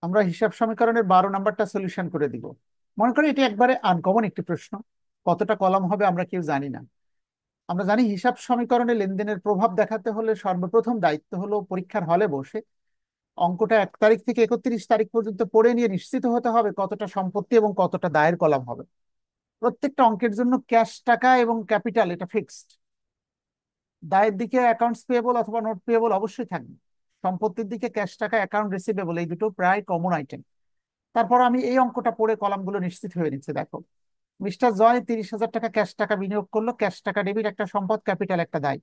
আমরা হিসাব সমীকরণের 12 নাম্বারটা সলিউশন করে দিব। মনে করি এটি একবারে আনকমন একটি প্রশ্ন। কতটা কলাম হবে আমরা কেউ জানি না। আমরা জানি হিসাব সমীকরণে লেনদেনের প্রভাব দেখাতে হলে সর্বপ্রথম দায়িত্ব হলো পরীক্ষার হলে বসে অঙ্কটা 1 তারিখ থেকে 31 তারিখ পর্যন্ত পড়ে নিয়ে নিশ্চিত হতে হবে কতটা সম্পত্তি এবং কতটা দায়ের কলাম হবে। প্রত্যেকটা অঙ্কের জন্য ক্যাশ টাকা এবং ক্যাপিটাল এটা ফিক্সড। দায়ের দিকে অ্যাকাউন্টস পেয়েবল অথবা নোট পেয়েবল অবশ্যই থাকবে। সম্পত্তির দিকে ক্যাশ টাকা, অ্যাকাউন্ট রিসিভেবল, এই দুটো প্রায় কমন আইটেম। তারপর আমি এই অঙ্কটা পড়ে কলামগুলো নিশ্চিত হয়ে নিচ্ছে। দেখো, মিস্টার জয় 30,000 টাকা ক্যাশ টাকা বিনিয়োগ করলো। ক্যাশ টাকা ডেবিট, একটা সম্পদ, ক্যাপিটাল একটা দায়।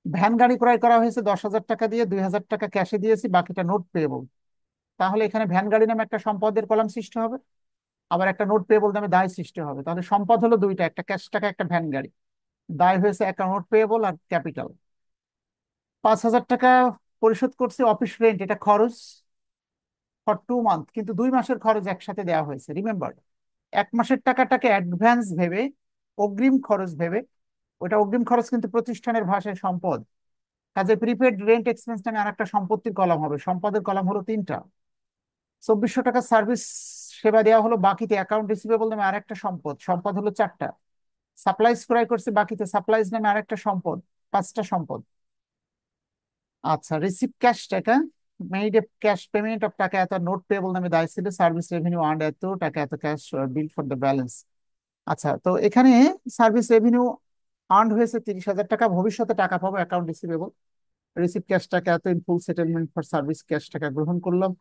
ভ্যান গাড়ি ক্রয় করা হয়েছে 10,000 টাকা দিয়ে, 2,000 টাকা ক্যাশে দিয়েছি, বাকিটা নোট পেয়েবল। তাহলে এখানে ভ্যান গাড়ি নামে একটা সম্পদের কলাম সৃষ্টি হবে, আবার একটা নোট পেয়েবল নামে দায় সৃষ্টি হবে। তাহলে সম্পদ হলো দুইটা, একটা ক্যাশ টাকা, একটা ভ্যান গাড়ি। দায় হয়েছে একটা নোট পেয়েবল আর ক্যাপিটাল। 5,000 টাকা পরিশোধ করছি অফিস রেন্ট, এটা খরচ ফর 2 মান্থ, কিন্তু 2 মাসের খরচ একসাথে দেওয়া হয়েছে। রিমেম্বার, 1 মাসের টাকাটাকে অ্যাডভান্স ভেবে, অগ্রিম খরচ ভেবে, ওটা অগ্রিম খরচ কিন্তু প্রতিষ্ঠানের ভাষায় সম্পদ। কাজে প্রিপেড রেন্ট এক্সপেন্স নামে আর একটা সম্পত্তির কলাম হবে। সম্পদের কলাম হলো তিনটা। 2,400 টাকা সার্ভিস সেবা দেওয়া হলো বাকিতে। অ্যাকাউন্ট রিসিভেবল নামে আরেকটা সম্পদ, সম্পদ হলো চারটা। সাপ্লাইজ ক্রয় করছে বাকিতে, সাপ্লাইজ নামে আরেকটা সম্পদ, পাঁচটা সম্পদ। আচ্ছা, রিসিভ ক্যাশ টাকা, made a cash payment of টাকা এত, নোট পেয়েবল নামে দায় ছিল, সার্ভিস রেভিনিউ আর্ন এত টাকা, এত cash bill for the balance. আচ্ছা, তো এখানে সার্ভিস রেভিনিউ আর্ন হয়েছে 30,000 টাকা, ভবিষ্যতে টাকা পাবো, অ্যাকাউন্ট রিসিভেবল। রিসিভ ক্যাশ টাকা এত in full settlement for service, cash টাকা গ্রহণ করলাম।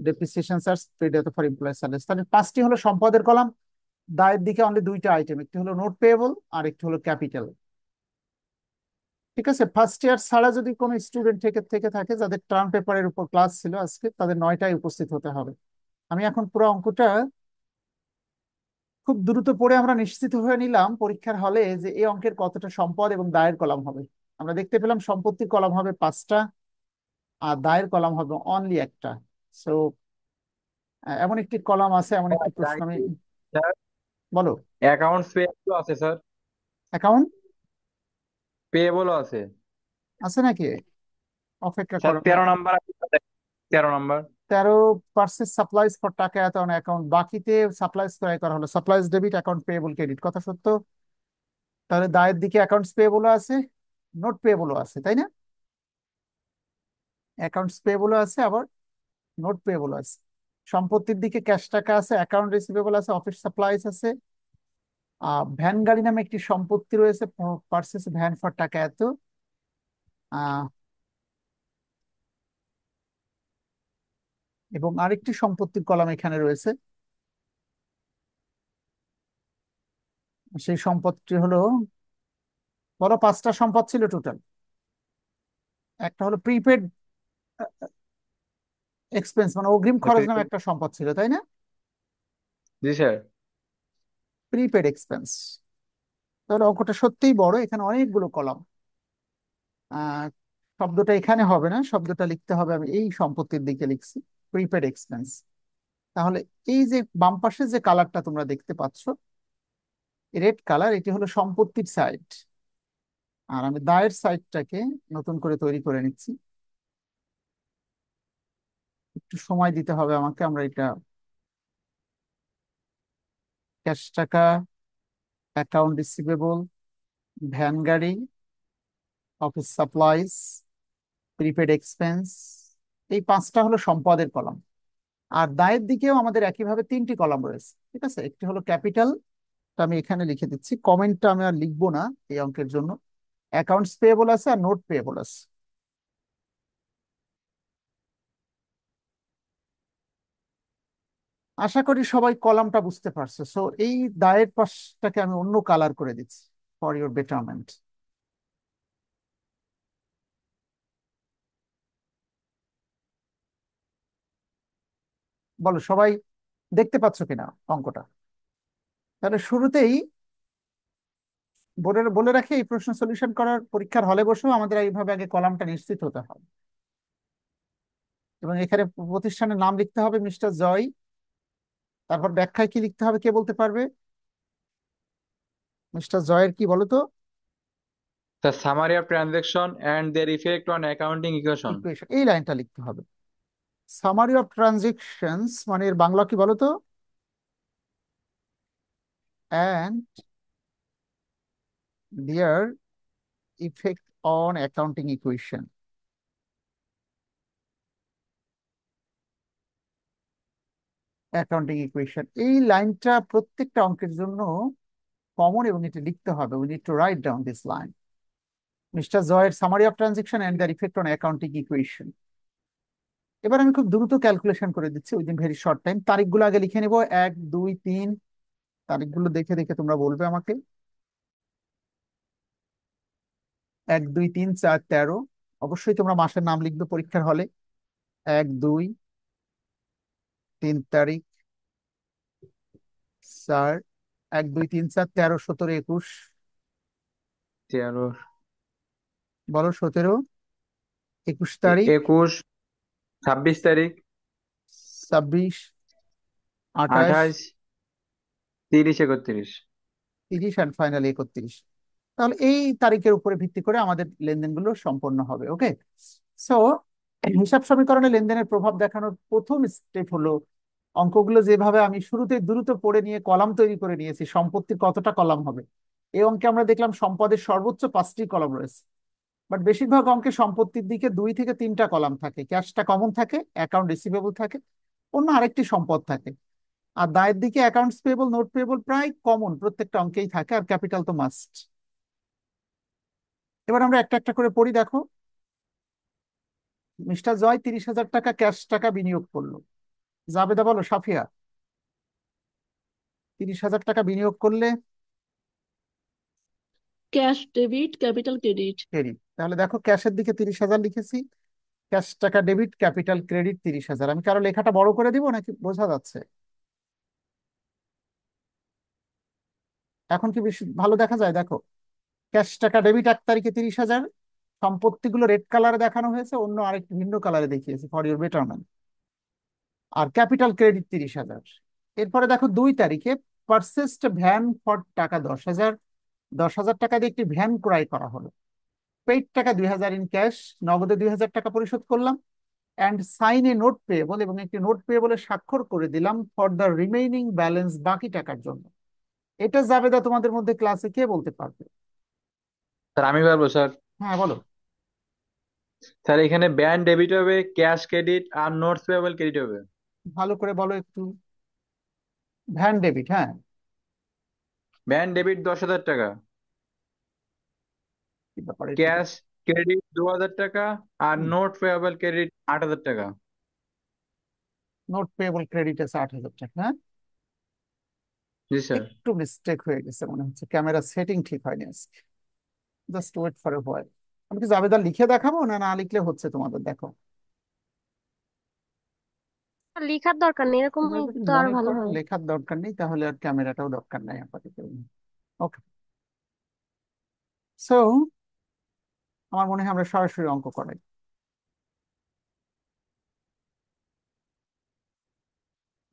ডেপ্রিসিয়েশন চার্জ পেড এত ফর এমপ্লয় সার্ভিস। তাহলে পাঁচটি হলো সম্পদের কলাম। দায়ের দিকে অনলি দুইটা আইটেম, একটি হলো নোট পেয়েবল আর একটি হলো ক্যাপিটাল। ঠিক আছে, ফার্স্ট ইয়ার ছাড়া যদি কোনো স্টুডেন্ট থেকে থেকে থাকে যাদের টার্ম পেপারের উপর ক্লাস ছিল আজকে, তাদের 9টায় উপস্থিত হতে হবে। আমি এখন পুরো অঙ্কটা খুব দ্রুত পড়ে আমরা নিশ্চিত হয়ে নিলাম পরীক্ষার হলে যে এই অঙ্কের কতটা সম্পদ এবং দায়ের কলাম হবে। আমরা দেখতে পেলাম সম্পত্তির কলাম হবে 5টা আর দায়ের কলাম হবে অনলি একটা। সো এমন একটি কলাম আছে, এমন একটি প্রশ্ন আমি, স্যার, বলো। অ্যাকাউন্টস পেয়েবল আছে স্যার। অ্যাকাউন্ট পেয়েবলও আছে আছে নাকি? অপেক্ষা স্যার, করো না। 13 নাম্বার আছে, 13 নাম্বার। 13, পার্সেস সাপ্লাইজ ফর টাকা এত অ্যাকাউন্ট বাকিতে, সাপ্লাইজ ক্রয় করা হলো, supplies debit, account payable credit, কথা সত্য। তাহলে দায়ের দিকে অ্যাকাউন্টস পেয়েবলও আছে, নোট পেয়েবলও আছে, তাই না? অ্যাকাউন্টস পেয়েবলও আছে, আবার নোট পেয়েবলও আছে। সম্পত্তির দিকে ক্যাশ টাকা আছে, অ্যাকাউন্ট রিসিভেবল আছে, অফিস সাপ্লাইজ আছে। ভ্যান গাড়ি নামে একটি সম্পত্তি রয়েছে, পার্সেস ভ্যান ফর টাকা এত। আহ, এবং আরেকটি সম্পত্তির কলাম এখানে রয়েছে। সেই সম্পদটি হলো, বলো, 5টা সম্পদ ছিল টোটাল। একটা হলো প্রিপেড এক্সপেন্স, মানে অগ্রিম খরচ নামে একটা সম্পদ ছিল, তাই না? জি স্যার। Prepaid expense. তাহলে অঙ্কটা সত্যিই বড়, এখানে অনেকগুলো কলাম। আহ শব্দটা এখানে হবে না, শব্দটা লিখতে হবে, আমি এই সম্পত্তির দিকে লিখছি, প্রিপেড এক্সপেন্স। তাহলে এই যে বাম পাশে যে কালারটা তোমরা দেখতে পাচ্ছ, রেড কালার, এটি হলো সম্পত্তির সাইড। আর আমি দায়ের সাইডটাকে নতুন করে তৈরি করে নিচ্ছি। একটু সময় দিতে হবে আমাকে। আমরা এটা ক্যাশ টাকা, অ্যাকাউন্ট রিসিভেবল, ভ্যান গাড়ি, অফিস সাপ্লাইজ, প্রিপেড এক্সপেন্স, এই 5টা হলো সম্পদের কলাম। আর দায়ের দিকেও আমাদের একইভাবে 3টি কলাম রয়েছে। ঠিক আছে, একটি হলো ক্যাপিটাল, আমি এখানে লিখে দিচ্ছি, কমেন্টটা আমি আর লিখবো না এই অঙ্কের জন্য। অ্যাকাউন্টস পেয়েবল আছে আর নোট পেয়েবল আছে। আশা করি সবাই কলামটা বুঝতে পারছো। সো এই দায়ের পাশটাকে আমি অন্য কালার করে দিচ্ছি ফর ইউর বেটারমেন্ট। বলো সবাই দেখতে পাচ্ছ কিনা অঙ্কটা? তাহলে শুরুতেই বলে বলে রাখি, এই প্রশ্ন সলিউশন করার পরীক্ষার হলে বসেও আমাদের এইভাবে আগে কলামটা নিশ্চিত হতে হবে। এবং এখানে প্রতিষ্ঠানের নাম লিখতে হবে মিস্টার জয়। তারপর ব্যাখ্যায় কি লিখতে হবে কে বলতে পারবে? মিস্টার জয়ের কি বলো তো? Sir, summary of transaction and their effect on accounting equation. Equation, এই লাইনটা লিখতে হবে। সামারি অফ ট্রানজেকশনস মানে এর বাংলা কি বলো তো? And their effect on accounting equation. Accounting equation এই লাইনটা প্রত্যেকটা অঙ্কের জন্য কমন এবং এটা লিখতে হবে। We need to write down this line. Mister জয়ের summary of transaction and their effect on accounting equation. এবার আমি খুব দ্রুত ক্যালকুলেশন করে দিচ্ছি উইদিন ভেরি শর্ট টাইম। তারিখগুলো আগে লিখে নিব, 1 2 3। তারিখগুলো দেখে দেখে তোমরা বলবে আমাকে। 1 2 3 4 13। অবশ্যই তোমরা মাসের নাম লিখবে পরীক্ষার হলে। 1 2 3 তারিখ, স্যার। 1 2 3 4 13 17 21। 13, বলো 17 21 তারিখ, 21, 26 তারিখ, 26 28 28, 30, 31। 30 অ্যান্ড ফাইনালি 31। তাহলে এই তারিখের উপরে ভিত্তি করে আমাদের লেনদেনগুলো সম্পন্ন হবে। ওকে। সো হিসাব সমীকরণে লেনদেনের প্রভাব দেখানোর প্রথম স্টেপ হলো অঙ্কগুলো যেভাবে আমি শুরুতে দ্রুত পড়ে নিয়ে কলাম তৈরি করে নিয়েছি, সম্পত্তির কতটা কলাম হবে। এই অঙ্কে আমরা দেখলাম সম্পদের সর্বোচ্চ 5টি কলাম রয়েছে। বাট বেশিরভাগ অঙ্কে সম্পত্তির দিকে 2 থেকে 3টা কলাম থাকে, ক্যাশটা কমন থাকে, অ্যাকাউন্ট রিসিভেবল থাকে, অন্য আরেকটি সম্পদ থাকে। আর দায়ের দিকে অ্যাকাউন্টস পেয়েবল, নোট পেয়েবল প্রায় কমন প্রত্যেকটা অঙ্কেই থাকে, আর ক্যাপিটাল তো মাস্ট। এবার আমরা একটা একটা করে পড়ি, দেখো। মিস্টার জয় 30,000 টাকা ক্যাশ টাকা বিনিয়োগ করলো। জাবেদা বলো সাফিয়া, 30,000 টাকা বিনিয়োগ করলে cash debit capital credit. Credit. তাহলে দেখো ক্যাশের দিকে 30,000 লিখেছি, ক্যাশ টাকা ডেবিট, ক্যাপিটাল ক্রেডিট 30,000। আমি কারো লেখাটা বড় করে দিব নাকি বোঝা যাচ্ছে? এখন কি বেশি ভালো দেখা যায়? দেখো, ক্যাশ টাকা ডেবিট 1 তারিখে 30,000। সম্পত্তিগুলো রেড কালারে দেখানো হয়েছে, অন্য আরেকটি ভিন্ন কালারে দেখিয়েছি ফর ইউর বেটারমেন্ট। আর ক্যাপিটাল ক্রেডিট 30,000। এরপরে দেখো 2 তারিখে পারচেসড ভ্যান ফর টাকা 10,000। 10,000 টাকা দিয়ে একটি ভ্যান ক্রয় করা হলো। পেইড টাকা 2,000 ইন ক্যাশ, নগদে 2,000 টাকা পরিশোধ করলাম। And sign a note payable, এবং একটি নোট পেয়েবলে স্বাক্ষর করে দিলাম ফর দ্য রিমেইনিং ব্যালেন্স, বাকি টাকার জন্য। এটা জাবেদা তোমাদের মধ্যে ক্লাসে কে বলতে পারবে? স্যার আমি পারবো স্যার। হ্যাঁ বলো। স্যার এখানে ব্যান্ড ডেবিট হবে, ক্যাশ ক্রেডিট আর নোটস পেয়েবল ক্রেডিট হবে। ভালো করে বলো একটু। ভ্যান ডেবিট, হ্যাঁ। ব্যান্ড ডেবিট 10,000 টাকা, কি ব্যাপার এটা? ক্যাশ ক্রেডিট 2,000 টাকা, আর নোট পেয়েবল ক্রেডিট 8,000 টাকা। নোট পেয়েবল ক্রেডিট আছে 8,000 টাকা, হ্যাঁ। জি স্যার। একটু মিস্টেক হয়ে গেছে মনে হচ্ছে, ক্যামেরা সেটিং ঠিক হয়নি আজকে। Just wait for a while. আমি কি জাবেদা লিখে দেখাবো না না লিখলে হচ্ছে তোমাদের? দেখো, লেখার দরকার নেই, এরকম তোমরা যদি তো আরো মনে ভালো করো হয়। লেখার দরকার নেই, তাহলে আর ক্যামেরাটাও দরকার নাই আপাতত। ওকে। সো আমার মনে হয় আমরা সরাসরি অঙ্ক করাই।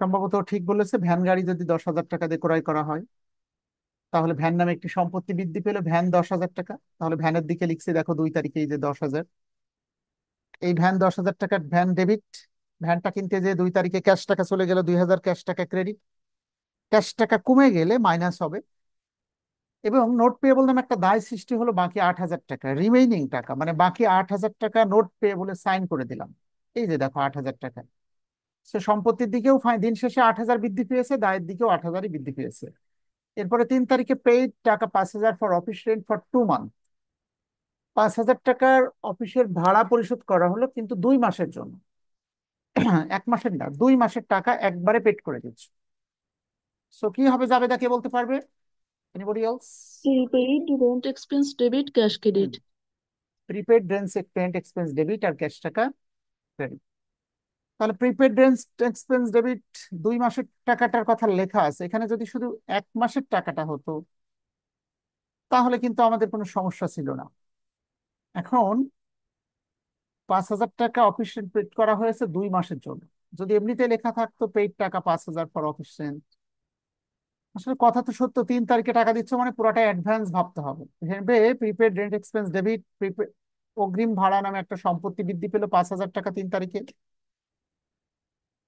সম্ভবত ঠিক বলেছে, ভ্যান গাড়ি যদি 10,000 টাকা দিয়ে ক্রয় করা হয়, তাহলে ভ্যান নামে একটি সম্পত্তি বৃদ্ধি পেলো, ভ্যান 10,000 টাকা। তাহলে ভ্যানের দিকে লিখছে দেখো 2 তারিখে এই যে 10,000। এই ভ্যান 10,000 টাকার ভ্যান ডেবিট। ভ্যানটা কিনতে যে 2 তারিখে ক্যাশ টাকা চলে গেল 2,000, ক্যাশ টাকা ক্রেডিট। ক্যাশ টাকা কমে গেলে মাইনাস হবে। এবং নোট পেয়েবল নামে একটা দায় সৃষ্টি হলো, বাকি 8,000 টাকা, রিমেইনিং টাকা, মানে বাকি 8,000 টাকা নোট পেয়েবলে সাইন করে দিলাম। এই যে দেখো 8,000 টাকা। সে সম্পত্তির দিকেও দিন শেষে 8,000 বৃদ্ধি পেয়েছে, দায়ের দিকেও 8,000-ই বৃদ্ধি পেয়েছে। এরপরে 3 তারিখে পেইড টাকা 5,000 for office rent for 2 month. 5,000 টাকার অফিসের ভাড়া পরিশোধ করা হলো, কিন্তু 2 মাসের জন্য। 1 মাসের না, 2 মাসের টাকা একবারে পেড করে দিচ্ছে। সো কি হবে জাবেদা, কে বলতে পারবে? Anybody else? Prepaid rent expense debit cash credit. Prepaid rent expense debit আর ক্যাশ টাকা ক্রেডিট। তাহলে প্রিপেড রেন্ট এক্সপেন্স ডেবিট 2 মাসের টাকাটার কথা লেখা আছে এখানে, যদি শুধু 1 মাসের টাকাটা হতো তাহলে কিন্তু আমাদের কোনো সমস্যা ছিল না। এখন 5,000 টাকা অফিস রেন্ট পেড করা হয়েছে 2 মাসের জন্য। যদি এমনিতে লেখা থাকতো পেইড টাকা 5,000 ফর অফিস রেন্ট, আসলে কথা তো সত্য, 3 তারিখে টাকা দিচ্ছ মানে পুরাটাই অ্যাডভান্স ভাবতে হবে। ভেবে prepaid rent expense debit, prepaid অগ্রিম ভাড়া নামে একটা সম্পত্তি বৃদ্ধি পেলো 5,000 টাকা 3 তারিখে।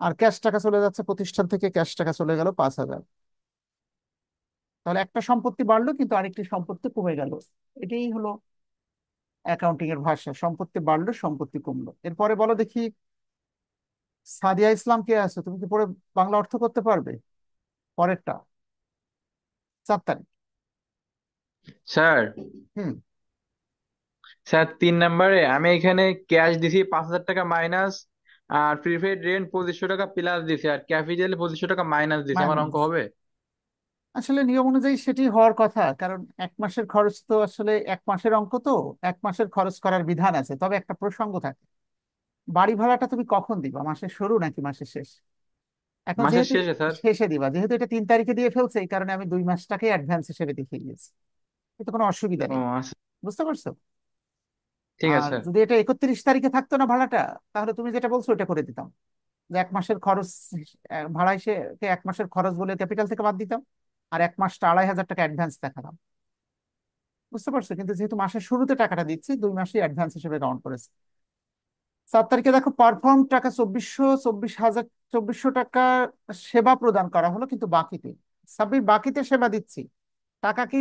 আর ক্যাশ টাকা চলে যাচ্ছে প্রতিষ্ঠান থেকে, ক্যাশ টাকা চলে গেল 5,000। তাহলে একটা সম্পত্তি বাড়লো কিন্তু আরেকটি সম্পত্তি কমে গেল। এটাই হলো অ্যাকাউন্টিং এর ভাষা, সম্পত্তি বাড়লো সম্পত্তি কমলো। এরপরে বলো দেখি, সাদিয়া ইসলাম কে আছে, তুমি কি পরে বাংলা অর্থ করতে পারবে? পরেরটা 4 তারিখ। স্যার, হুম। স্যার 3 নম্বরে আমি এখানে ক্যাশ দিছি 5,000 টাকা মাইনাস, আর প্রিপেড রেন্ট 2500 টাকা প্লাস দিছি, আর ক্যাপিটাল 2500 টাকা মাইনাস দিছি, আমার অঙ্ক মাইনাস, হবে? আসলে নিয়ম অনুযায়ী সেটি হওয়ার কথা, কারণ 1 মাসের খরচ তো আসলে 1 মাসের অঙ্ক তো, 1 মাসের খরচ করার বিধান আছে। তবে একটা প্রসঙ্গ থাকে, বাড়ি ভাড়াটা তুমি কখন দিবা, মাসের শুরু নাকি মাসের শেষ? এখন মাসের যেহেতু শেষে স্যার। শেষে দিবা, যেহেতু এটা 3 তারিখে দিয়ে ফেলছে, এই কারণে আমি 2 মাসটাকে অ্যাডভান্স হিসেবে দেখিয়ে দিয়েছি। এতে কোনো অসুবিধা ও নেই। আচ্ছা, বুঝতে পারছো? ঠিক আছে আর স্যার। যদি এটা 31 তারিখে থাকতো না ভাড়াটা, তাহলে তুমি যেটা বলছো ওটা করে দিতাম, যে 1 মাসের খরচ, ভাড়া হিসেবে 1 মাসের খরচ বলে ক্যাপিটাল থেকে বাদ দিতাম, আর 1 মাসটা 2,500 টাকা অ্যাডভান্স দেখাতাম। বুঝতে পারছো? কিন্তু যেহেতু মাসের শুরুতে টাকাটা দিচ্ছি, 2 মাসই অ্যাডভান্স হিসেবে কাউন্ট করেছে। 7 তারিখে দেখো, পারফর্ম টাকা 2400 টাকা সেবা প্রদান করা হলো কিন্তু বাকিতে। সাব্বির, বাকিতে সেবা দিচ্ছি, টাকা কি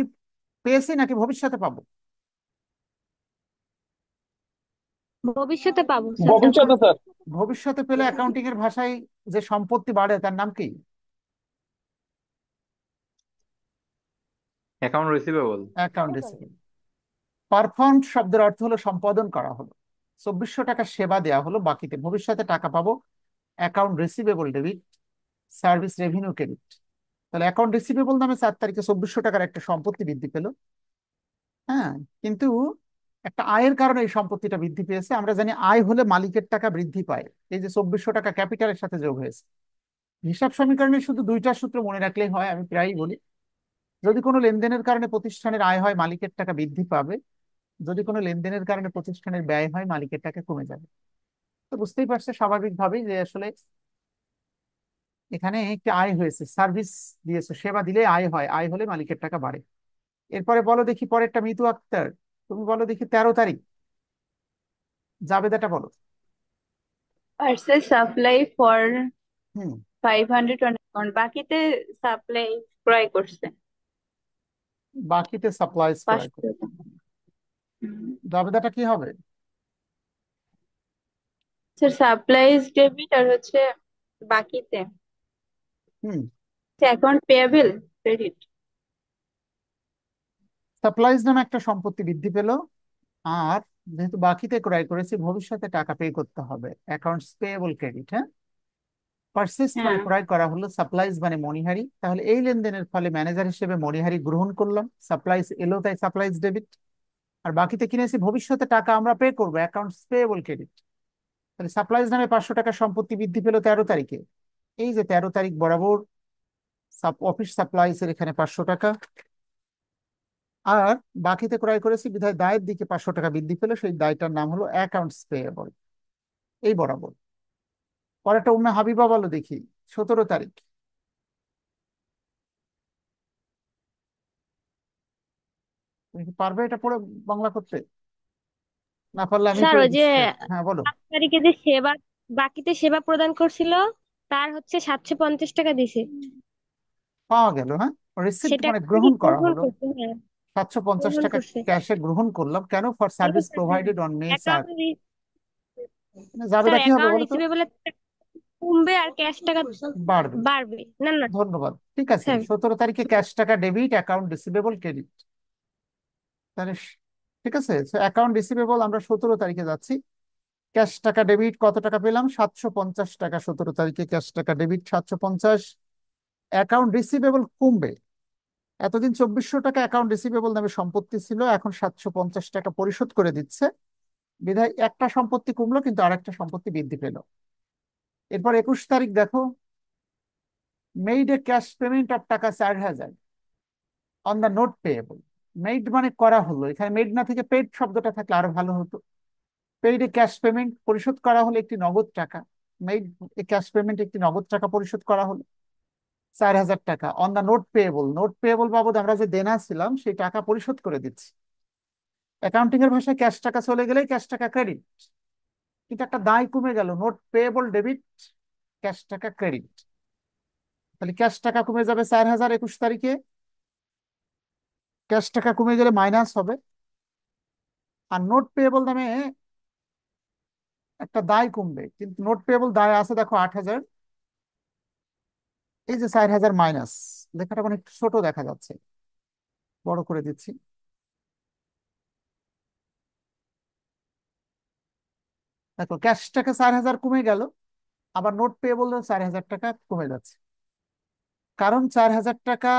পেয়েছি নাকি ভবিষ্যতে পাবো? ভবিষ্যতে পাবো স্যার টাকা। ভবিষ্যতে স্যার। ভবিষ্যতে পেলে অ্যাকাউন্টিং এর ভাষায় যে সম্পত্তি বাড়ে তার নাম কি? Account receivable. Account receivable. Perform শব্দের অর্থ হলো সম্পাদন করা হলো। 2400 টাকা সেবা দেওয়া হলো বাকিতে, ভবিষ্যতে টাকা পাবো, account receivable debit, service revenue credit. তাহলে অ্যাকাউন্ট রিসিভেবল নামে 4 তারিখে 2400 টাকার একটা সম্পত্তি বৃদ্ধি পেল। হ্যাঁ, কিন্তু একটা আয়ের কারণে এই সম্পত্তিটা বৃদ্ধি পেয়েছে। আমরা জানি আয় হলে মালিকের টাকা বৃদ্ধি পায়, এই যে 2400 টাকা ক্যাপিটালের সাথে যোগ হয়েছে। হিসাব সমীকরণে শুধু 2টা সূত্র মনে রাখলেই হয়, আমি প্রায়ই বলি। যদি কোনো লেনদেনের কারণে প্রতিষ্ঠানের আয় হয়, মালিকের টাকা বৃদ্ধি পাবে। যদি কোনো লেনদেনের কারণে প্রতিষ্ঠানের ব্যয় হয়, মালিকের টাকা কমে যাবে। তো বুঝতেই পারছে স্বাভাবিকভাবেই যে আসলে এখানে একটি আয় হয়েছে, সার্ভিস দিয়েছে, সেবা দিলে আয় হয়, আয় হলে মালিকের টাকা বাড়ে। এরপরে বলো দেখি পরেরটা, মিতু আক্তার, তুমি বলো দেখি 13 তারিখ, জাবেদাটা বলো। Parcel supply for hmm. 500 on account, বাকিতে সাপ্লাই ক্রয় করছে বাকিতে সাপ্লাইজ ক্রয় করে, 500 টাকা। জাবেদাটা কি হবে? স্যার সাপ্লাইজ ডেবিট আর হচ্ছে বাকিতে হুম। Account payable credit. সাপ্লাইজ নামে একটা সম্পত্তি বৃদ্ধি পেল, আর যেহেতু বাকিতে ক্রয় করেছি, ভবিষ্যতে টাকা পে করতে হবে, অ্যাকাউন্টস পেয়েবল ক্রেডিট। হ্যাঁ, পারচেসড মানে হ্যাঁ ক্রয় করা হলো, সাপ্লাইজ মানে মনিহারি। তাহলে এই লেনদেনের ফলে ম্যানেজার হিসেবে মনিহারি গ্রহণ করলাম, সাপ্লাইজ এলো তাই সাপ্লাইজ ডেবিট। আর বাকিতে কিনেছি, ভবিষ্যতে টাকা আমরা পে করবো, অ্যাকাউন্টস পেয়েবল ক্রেডিট। তাহলে সাপ্লাইজ নামে 500 টাকা সম্পত্তি বৃদ্ধি পেল 13 তারিখে। এই যে 13 তারিখ বরাবর অফিস সাপ্লাইজ এর এখানে 500 টাকা, আর বাকিতে ক্রয় করেছি বিধায় দায়ের দিকে 500 টাকা বৃদ্ধি পেল, সেই দায়টার নাম হলো অ্যাকাউন্টস পেয়েবল, এই বরাবর। পরেরটা উম্মে হাবিবা বলো দেখি, 17 তারিখ। তুমি কি পারবে এটা পড়ে বাংলা করতে? না পারলে আমি স্যার করে ওই যে দিচ্ছি। হ্যাঁ বলো। 7 তারিখে যে সেবা, বাকিতে সেবা প্রদান করছিল, তার হচ্ছে 750 টাকা দিছে। পাওয়া গেল, হ্যাঁ। রিসিপ্ট সেটা মানে এখন কি গ্রহণ করা গ্রহণ হলো। করছে? হ্যাঁ, 750 টাকা করছে। ক্যাশে গ্রহণ করলাম, কেন? ফর ঠিক সার্ভিস আছে sir. Provided on May 4। Account, sir জাবেদা কি হবে অ্যাকাউন্ট বলো তো? রিসিভেবল কমবে আর ক্যাশ টাকা বাড়বে। বাড়বে। না না ধন্যবাদ, ঠিক আছে। স্যার। 17 তারিখে ক্যাশ টাকা ডেবিট, অ্যাকাউন্ট রিসিভেবল ক্রেডিট। তাহলে ঠিক আছে, অ্যাকাউন্ট রিসিভেবল আমরা 17 তারিখে যাচ্ছি। ক্যাশ টাকা ডেবিট কত টাকা পেলাম? 750 টাকা। 17 তারিখে ক্যাশ টাকা ডেবিট 750। অ্যাকাউন্ট রিসিভেবল কমবে। এতদিন 2400 টাকা অ্যাকাউন্ট রিসিভেবল নামে সম্পত্তি ছিল, এখন 750 টাকা পরিশোধ করে দিচ্ছে, বিধায় একটা সম্পত্তি কমলো কিন্তু আরেকটা সম্পত্তি বৃদ্ধি পেল। এরপর 21 তারিখ দেখো, made a cash payment of টাকা 4,000 on the note payable. Made মানে করা হলো, এখানে মেইড না থেকে পেড শব্দটা থাকলে আরো ভালো হতো। পেইড এ ক্যাশ পেমেন্ট, পরিশোধ করা হলো একটি নগদ টাকা। মেইড এ ক্যাশ পেমেন্ট, একটি নগদ টাকা পরিশোধ করা হলো 4,000 টাকা on the note payable. Note payable বাবদ আমরা যে দেনা ছিলাম সেই টাকা পরিশোধ করে দিচ্ছি। অ্যাকাউন্টিং এর ভাষায় ক্যাশ টাকা চলে গেলে ক্যাশ টাকা ক্রেডিট, কিন্তু একটা দায় কমে গেল, নোট পেয়েবল ডেবিট, ক্যাশ টাকা ক্রেডিট। তাহলে ক্যাশ টাকা কমে যাবে 4,000 21 তারিখে, ক্যাশ টাকা কমে গেলে মাইনাস হবে। আর নোট পেয়েবল নামে একটা দায় কমবে, কিন্তু নোট পেয়েবল দায় আছে দেখো 8,000, এই যে 4,000 মাইনাস, লেখাটা অনেক ছোট দেখা যাচ্ছে, বড় করে দিচ্ছি। দেখো ক্যাশ টাকা 4,000 কমে গেল, আবার নোট পেয়েবল 4,000 টাকা কমে যাচ্ছে। কারণ 4,000 টাকা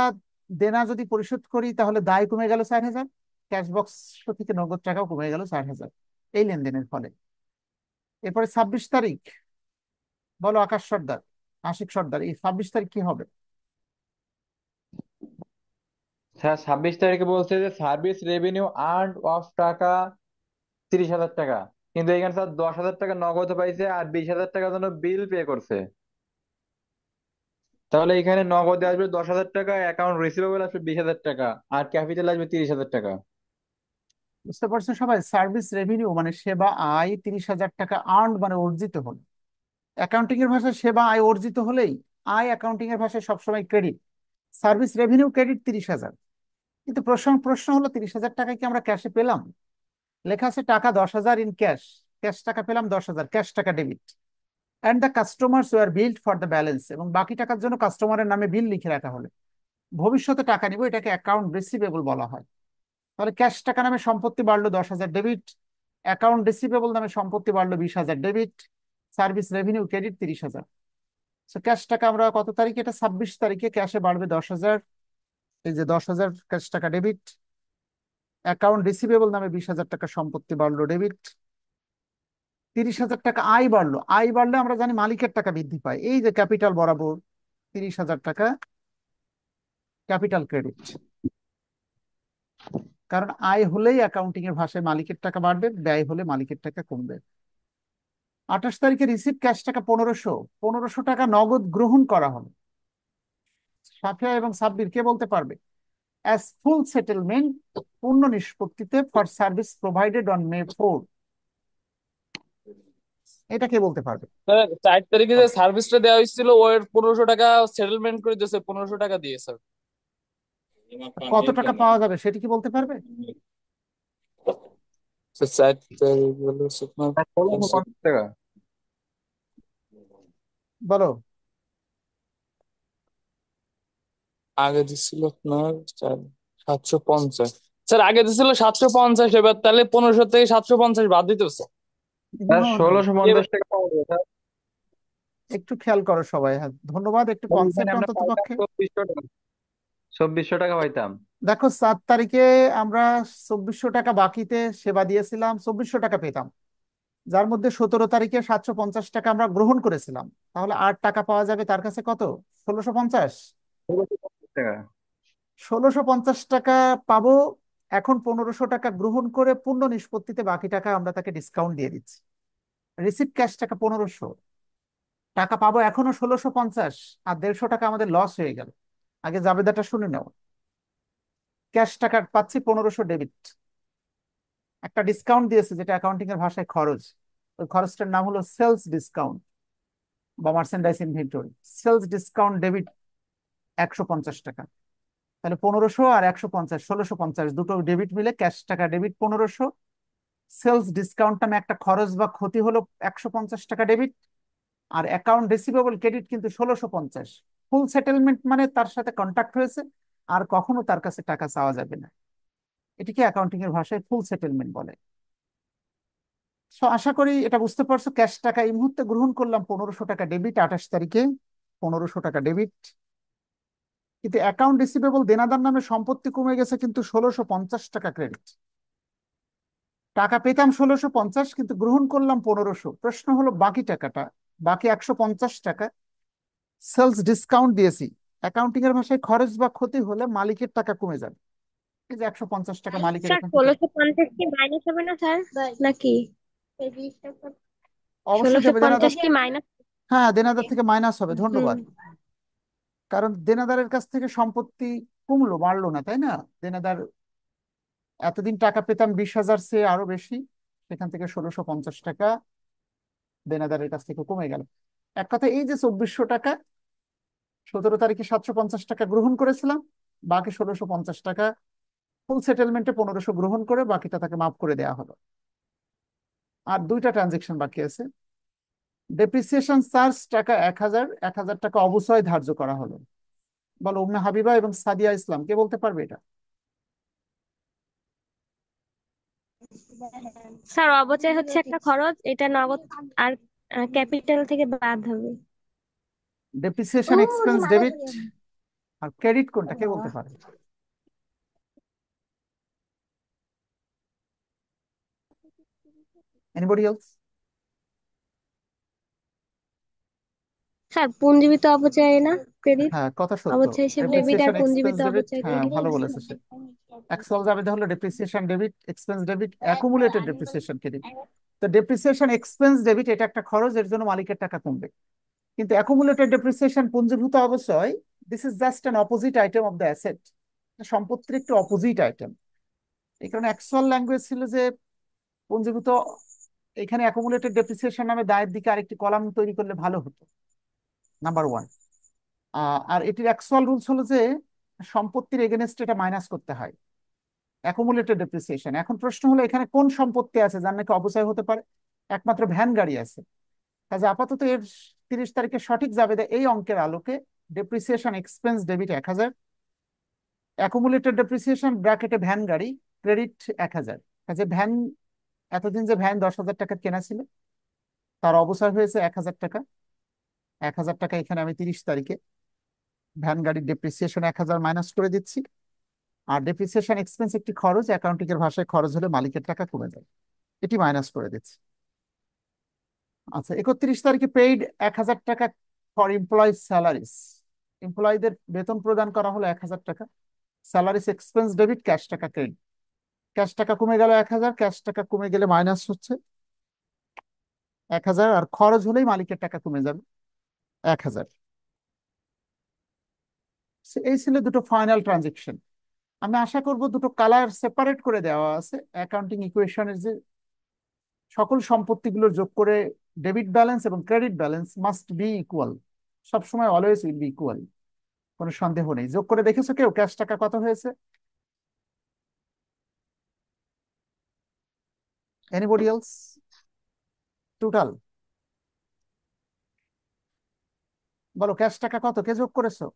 দেনা যদি পরিশোধ করি তাহলে দায় কমে গেল 4,000, ক্যাশ বক্স থেকে নগদ টাকাও কমে গেল 4,000 এই লেনদেনের ফলে। এরপরে 26 তারিখ, বলো আকাশ সর্দার, আশিক সর্দার, এই 26 তারিখ কি হবে? স্যার 26 তারিখে বলছে যে সার্ভিস রেভিনিউ আর্ন অফ টাকা 30,000 টাকা, কিন্তু এখানে স্যার 10,000 টাকা নগদ পাইছে আর 20,000 টাকা জন্য বিল পে করছে। তাহলে এখানে নগদে আসবে 10,000 টাকা, অ্যাকাউন্ট রিসিভেবল আসবে 20,000 টাকা, আর ক্যাপিটাল আসবে 30,000 টাকা। বুঝতে পারছো সবাই? সার্ভিস রেভিনিউ মানে সেবা আয়, 30,000 টাকা আর্ন মানে অর্জিত হলো। অ্যাকাউন্টিং এর ভাষায় সেবা আয় অর্জিত হলেই আয় অ্যাকাউন্টিং এর ভাষায় সবসময় ক্রেডিট। সার্ভিস রেভিনিউ ক্রেডিট 30,000, কিন্তু প্রশ্ন প্রশ্ন হলো 30,000 টাকা কি আমরা ক্যাশে পেলাম? লেখা আছে টাকা 10,000 ইন ক্যাশ, ক্যাশ টাকা পেলাম 10,000, ক্যাশ টাকা debit. And the customers were billed for the balance, এবং বাকি টাকার জন্য কাস্টমারের নামে বিল লিখে রাখা হলো। ভবিষ্যতে টাকা নিব, এটাকে অ্যাকাউন্ট রিসিভেবল বলা হয়। তাহলে ক্যাশ টাকা নামে সম্পত্তি বাড়লো 10,000 ডেবিট, অ্যাকাউন্ট রিসিভেবল নামে সম্পত্তি বাড়লো 20,000 debit, service revenue credit 30,000। So cash টাকা আমরা কত তারিখে, এটা 26 তারিখে ক্যাশে বাড়বে 10,000, এই যে 10,000 ক্যাশ টাকা ডেবিট, অ্যাকাউন্ট রিসিভেবল নামে 20,000 টাকা সম্পত্তি বাড়লো ডেবিট, 30,000 টাকা আয় বাড়লো। আয় বাড়লে আমরা জানি মালিকের টাকা বৃদ্ধি পায়, এই যে ক্যাপিটাল বরাবর 30,000 টাকা ক্যাপিটাল ক্রেডিট। কারণ আয় হলেই অ্যাকাউন্টিং এর ভাষায় মালিকের টাকা বাড়বে, ব্যয় হলে মালিকের টাকা কমবে। 28 তারিখে রিসিভ ক্যাশ টাকা 1,500 টাকা নগদ গ্রহণ করা হবে। সাফিয়া এবং সাব্বির কে বলতে পারবে? অ্যাজ ফুল সেটেলমেন্ট, পূর্ণ নিষ্পত্তিতে, for service provided on May 4, এটা কে বলতে পারবে? 4 তারিখে যে সার্ভিসটা দেওয়া হয়েছিল ওর 1500 টাকা সেটেলমেন্ট করে দিয়েছে, 1500 টাকা দিয়ে স্যার। কত টাকা পাওয়া যাবে সেটি কি বলতে পারবে? স্যার 4 তারিখ হলো আপনার 1650 টাকা। বলো। আগে দিছিল আপনার 750। স্যার আগে দিছিল 750, এবার তাহলে 1500 থেকে 750 বাদ দিতে হচ্ছে। স্যার No, no, 1650 টাকা পাওয়া যাবে স্যার। একটু খেয়াল করো সবাই, হ্যাঁ ধন্যবাদ, একটু স্যার, এখানে কনসেপ্ট আমরা অন্তত পাইতাম পক্ষে 2400 টাকা, 2400 টাকা পাইতাম। দেখো। 7 তারিখে আমরা 2,400 টাকা বাকিতে সেবা দিয়েছিলাম, 2,400 টাকা পেতাম, যার মধ্যে 17 তারিখে 750 টাকা আমরা গ্রহণ করেছিলাম। তাহলে আর টাকা পাওয়া যাবে তার কাছে কত? 1,650। 1650 টাকা। 1,650 টাকা পাবো। এখন 1,500 টাকা গ্রহণ করে পূর্ণ নিষ্পত্তিতে বাকি টাকা আমরা তাকে ডিসকাউন্ট দিয়ে দিচ্ছি। রিসিভ ক্যাশ টাকা 1,500 টাকা পাবো, এখনো 1,650, আর 150 টাকা আমাদের লস হয়ে গেল। আগে জাবেদাটা শুনে নাও। ক্যাশ টাকা পাচ্ছি 1,500 ডেবিট, একটা ডিসকাউন্ট দিয়েছে যেটা অ্যাকাউন্টিং এর ভাষায় খরচ। ওই খরচটার নাম হলো সেলস ডিসকাউন্ট বা merchandise inventory. Sales discount debit 150 টাকা। তাহলে 1,500 আর 150, 1,650, দুটো ডেবিট মিলে ক্যাশ টাকা ডেবিট 1,500। সেলস ডিসকাউন্ট নামে একটা খরচ বা ক্ষতি হলো 150 টাকা ডেবিট। আর অ্যাকাউন্ট রিসিভেবল ক্রেডিট কিন্তু 1,650। ফুল সেটেলমেন্ট মানে তার সাথে কন্ট্যাক্ট হয়েছে, আর কখনো তার কাছে টাকা চাওয়া যাবে না। এটিকে অ্যাকাউন্টিং এর ভাষায় ফুল সেটেলমেন্ট বলে। সো আশা করি এটা বুঝতে পারছো। ক্যাশ টাকা এই মুহূর্তে গ্রহণ করলাম 1,500 টাকা ডেবিট 28 তারিখে, 1,500 টাকা ডেবিট। কিন্তু অ্যাকাউন্ট রিসিভেবল দেনাদার নামে সম্পত্তি কমে গেছে, কিন্তু 1,650 টাকা ক্রেডিট। টাকা পেতাম 1,650, কিন্তু গ্রহণ করলাম 1,500। প্রশ্ন হলো বাকি টাকাটা, বাকি 150 টাকা সেলস ডিসকাউন্ট দিয়েছি। অ্যাকাউন্টিং এর ভাষায় খরচ বা ক্ষতি হলে মালিকের টাকা কমে যাবে। এই যে 150 টাকা মালিকের স্যার এখান থেকে, 1,650 কি মাইনাস হবে না স্যার, নাকি অবশ্যই ষোলোশো দেবে দেনাদার। পঞ্চাশ কি মাইনাস? হ্যাঁ, দেনাদার থেকে মাইনাস হবে, হুম। ধন্যবাদ। কারণ দেনাদারের কাছ থেকে সম্পত্তি কমলো, বাড়লো না, তাই না? দেনাদার এতদিন টাকা পেতাম 20,000 সে আরো বেশি, সেখান থেকে 1,650 টাকা দেনাদারের কাছ থেকে কমে গেল। এক কথা এই যে 2400 টাকা, 17 তারিখে 750 টাকা গ্রহণ করেছিলাম, বাকি 1650 টাকা ফুল সেটেলমেন্টে 1500 গ্রহণ করে বাকিটা তাকে মাফ করে দেওয়া হলো। আর দুইটা ট্রানজেকশন বাকি আছে। ডেপ্রিসিয়েশন চার্জ টাকা 1000, 1000 টাকা অবশ্যই ধার্য করা হলো। বলো উম্মে হাবিবা এবং সাদিয়া ইসলাম, কে বলতে পারবে এটা? স্যার অবচয় হচ্ছে একটা খরচ, এটা নগদ আর ক্যাপিটাল থেকে বাদ হবে। ডেপ্রিসিয়েশন এক্সপেন্স ডেবিট আর ক্রেডিট কোনটা, কে বলতে পারে? Anybody else? স্যার পুঞ্জীবিত অপচয় না ক্রেডিট, হ্যাঁ, কথা সত্য। অবচয় হিসেবে ডেবিট আর ডেপ্রিসিয়েশন এক্সপেন্স পুঞ্জীবিত ডেবিট, অপচয় হ্যাঁ ক্রেডিট। ভালো বলেছে সে। অ্যাকচুয়াল যাবে হলো depreciation debit, expense debit, accumulated depreciation credit. তো ডেপ্রিসিয়েশন এক্সপেন্স ডেবিট এটা একটা খরচ, এর জন্য মালিকের টাকা কমবে। কিন্তু অ্যাকুমুলেটেড ডেপ্রিসিয়েশন পুঞ্জীভূত অবশ্যই, this is just an opposite item of the asset, সম্পত্তির একটি অপোজিট আইটেম। এই কারণে অ্যাকচুয়াল ল্যাঙ্গুয়েজ ছিল যে পুঞ্জীভূত, এখানে অ্যাকুমুলেটেড ডেপ্রিসিয়েশন নামে দায়ের দিকে আরেকটি কলাম তৈরি করলে ভালো হতো, নাম্বার ওয়ান। আর এটির অ্যাকচুয়াল রুলস হলো যে সম্পত্তির এগেনস্ট এটা মাইনাস করতে হয়, অ্যাকুমুলেটেড ডেপ্রিসিয়েশন। এখন প্রশ্ন হলো এখানে কোন সম্পত্তি আছে যার নাকি অপচয় হতে পারে? একমাত্র ভ্যান গাড়ি আছে। কাজে আপাতত এর 30 তারিখে সঠিক জাবেদা এই অঙ্কের আলোকে depreciation expense debit 1000, accumulated depreciation ব্র্যাকেটে ভ্যান গাড়ি ক্রেডিট 1000। কাজে ভ্যান, এতদিন যে ভ্যান 10,000 টাকা কেনা ছিল তার অবসর হয়েছে 1000 টাকা। 1000 টাকা এখানে আমি 30 তারিখে ভ্যান গাড়ির ডেপ্রিসিয়েশন 1000 মাইনাস করে দিচ্ছি। আর ডেপ্রিসিয়েশন এক্সপেন্স একটি খরচ, অ্যাকাউন্টিং এর ভাষায় খরচ হলে মালিকের টাকা কমে যায়, এটি মাইনাস করে দিচ্ছি। আচ্ছা, 31 তারিখে পেইড 1000 টাকা ফর এমপ্লয়িজ স্যালারিস, এমপ্লয়ীদের বেতন প্রদান করা হলো 1000 টাকা। স্যালারিস এক্সপেন্স ডেবিট, ক্যাশ টাকা ক্রেডিট। ক্যাশ টাকা কমে গেল 1000, ক্যাশ টাকা কমে গেলে মাইনাস হচ্ছে 1000, আর খরচ হলেই মালিকের টাকা কমে যাবে 1000। এই ছিল দুটো ফাইনাল ট্রানজেকশন। আমি আশা করব দুটো কালার সেপারেট করে দেওয়া আছে। অ্যাকাউন্টিং ইকুয়েশনের যে সকল সম্পত্তিগুলোর যোগ করে ডেবিট ব্যালেন্স এবং credit balance must be equal, সবসময় অলওয়েজ উইল বি ইকুয়াল, কোনো সন্দেহ নেই। যোগ করে দেখেছো কেউ ক্যাশ টাকা কত হয়েছে? Anybody else? টোটাল বলো ক্যাশ টাকা কত, কে যোগ করেছো?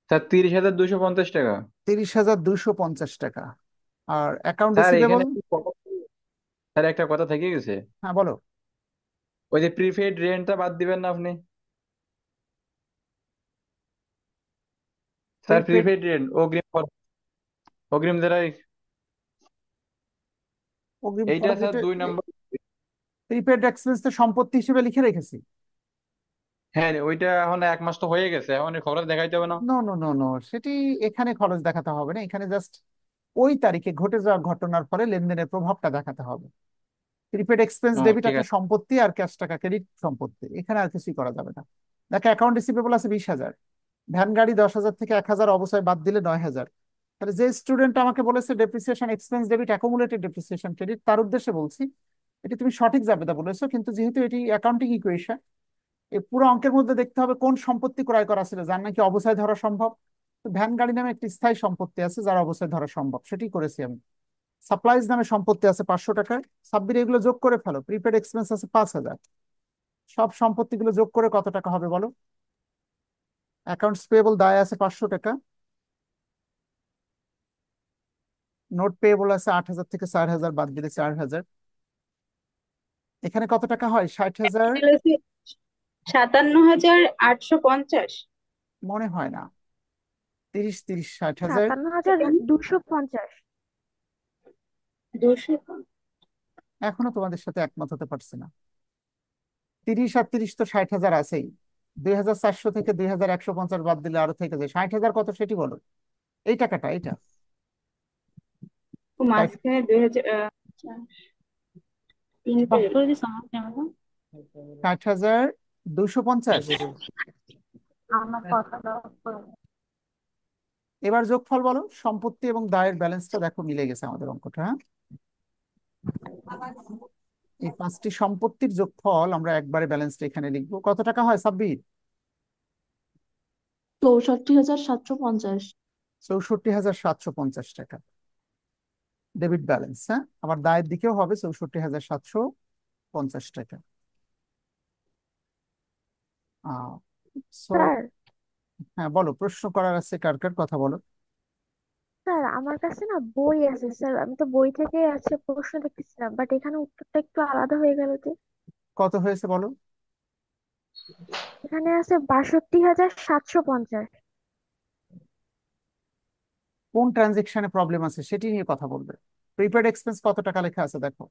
স্যার 30,250 টাকা। 30,250 টাকা। আর অ্যাকাউন্ট স্যার রিসিভেবল? এখানে স্যার একটা কথা থেকে গেছে। হ্যাঁ বলো। ওই যে প্রিপেড রেন্টটা বাদ দিবেন না আপনি? স্যার প্রিপেড, প্রিপেড রেন্ট, অগ্রিম দ্বারা অগ্রিম এইটা খরচ, স্যার এটা 2 নম্বর। প্রিপেড এক্সপেন্স তো সম্পত্তি হিসেবে লিখে রেখেছি। হ্যাঁ ওইটা এখন 1 মাস তো হয়ে গেছে, এখন খরচ দেখাইতে হবে না? নো নো নো নো, সেটি এখানে খরচ দেখাতে হবে না, এখানে জাস্ট ওই তারিখে ঘটে যাওয়া ঘটনার ফলে লেনদেনের প্রভাবটা দেখাতে হবে। প্রিপেড এক্সপেন্স ও ডেবিট ঠিক একটা আছে। সম্পত্তি আর ক্যাশ টাকা ক্রেডিট সম্পত্তি, এখানে আর কিছুই করা যাবে না। দেখো অ্যাকাউন্ট রিসিভেবল আছে 20,000, ভ্যান গাড়ি 10,000 থেকে 1000 অবশ্যই বাদ দিলে 9,000। তাহলে যে স্টুডেন্ট আমাকে বলেছে depreciation expense debit accumulated depreciation credit, তার উদ্দেশ্যে বলছি এটি তুমি সঠিক জাবেদা বলেছো, কিন্তু যেহেতু এটি অ্যাকাউন্টিং ইকুয়েশন, এই পুরো অঙ্কের মধ্যে দেখতে হবে কোন সম্পত্তি ক্রয় করা ছিল যার নাকি অবস্থায় ধরা সম্ভব। তো ভ্যান গাড়ি নামে একটি স্থায়ী সম্পত্তি আছে যার অবস্থায় ধরা সম্ভব, সেটি করেছি আমি। সাপ্লাইজ নামে সম্পত্তি আছে 500 টাকায়, সাব্বির এগুলো যোগ করে ফেলো। প্রিপেড এক্সপেন্স আছে 5,000, সব সম্পত্তিগুলো যোগ করে কত টাকা হবে বলো? অ্যাকাউন্টস পেয়েবল দায় আছে 500 টাকা, নোট পেয়েবল আছে 8,000 থেকে 4,000 বাদ দিলে 4,000, এখানে কত টাকা হয়? 60,000? 57,850। মনে হয় না, 30 30 60,000। 57,250। 200। এখনো তোমাদের সাথে একমত হতে পারছি না। 30 আর 30 তো 60,000 আছেই, 2,400 থেকে 2,150 বাদ দিলে আরো থেকে যায় 60,000, কত সেটি বলো। এই টাকাটা এইটা মাঝখানে 2000, 3 60,250। এবার যোগফল বলো, সম্পত্তি এবং দায়ের ব্যালেন্সটা দেখো মিলে গেছে আমাদের অঙ্কটা, হ্যাঁ। এই পাঁচটি সম্পত্তির যোগফল আমরা একবারে ব্যালেন্সটা এখানে লিখবো। কত টাকা হয় সাব্বির? ৬৪,৭৫০। ৬৪,৭৫০ টাকা ডেবিট ব্যালেন্স। হ্যাঁ, আবার দায়ের দিকেও হবে ৬৪,৭৫০ টাকা। আহ সো স্যার হ্যাঁ, বলো, প্রশ্ন করার আছে কার কার, কথা বলো। স্যার আমার কাছে না বই আছে স্যার, আমি তো বই থেকে আছে প্রশ্ন দেখতেছিলাম, বাট এখানে উত্তরটা একটু আলাদা হয়ে গেল যে। কত হয়েছে বলো? এখানে আছে ৬২,৭৫০। কোন ট্রানজেকশনে প্রবলেম আছে সেটি নিয়ে কথা বলবে। প্রিপেড এক্সপেন্স কত টাকা লেখা আছে দেখো।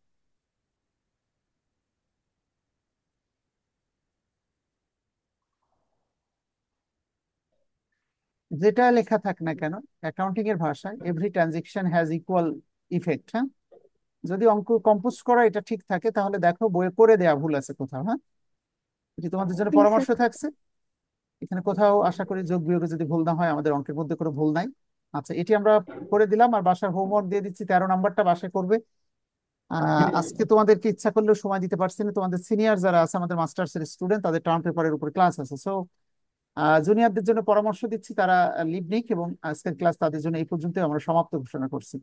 যেটা লেখা থাক না কেন, অ্যাকাউন্টিং এর ভাষায় every transaction has equal effect. হ্যাঁ, যদি অঙ্ক কম্পোজ করা এটা ঠিক থাকে তাহলে দেখো বইয়ে করে দেয়া ভুল আছে কোথাও। হ্যাঁ, এটি তোমাদের জন্য জি পরামর্শ স্যার। থাকছে। এখানে কোথাও আশা করি যোগ বিয়োগে যদি ভুল না হয়, আমাদের অঙ্কের মধ্যে কোনো ভুল নাই। আচ্ছা, এটি আমরা করে দিলাম, আর বাসার হোমওয়ার্ক দিয়ে দিচ্ছি, 13 নাম্বারটা বাসায় করবে। আজকে তোমাদেরকে ইচ্ছা করলেও সময় দিতে পারছি না, তোমাদের সিনিয়র যারা আছে আমাদের মাস্টার্স এর স্টুডেন্ট, তাদের টার্ম পেপারের উপর ক্লাস আছে। সো জুনিয়রদের জন্য পরামর্শ দিচ্ছি, তারা লিভ নিক, এবং আজকের ক্লাস তাদের জন্য এই পর্যন্তই আমরা সমাপ্ত ঘোষণা করছি।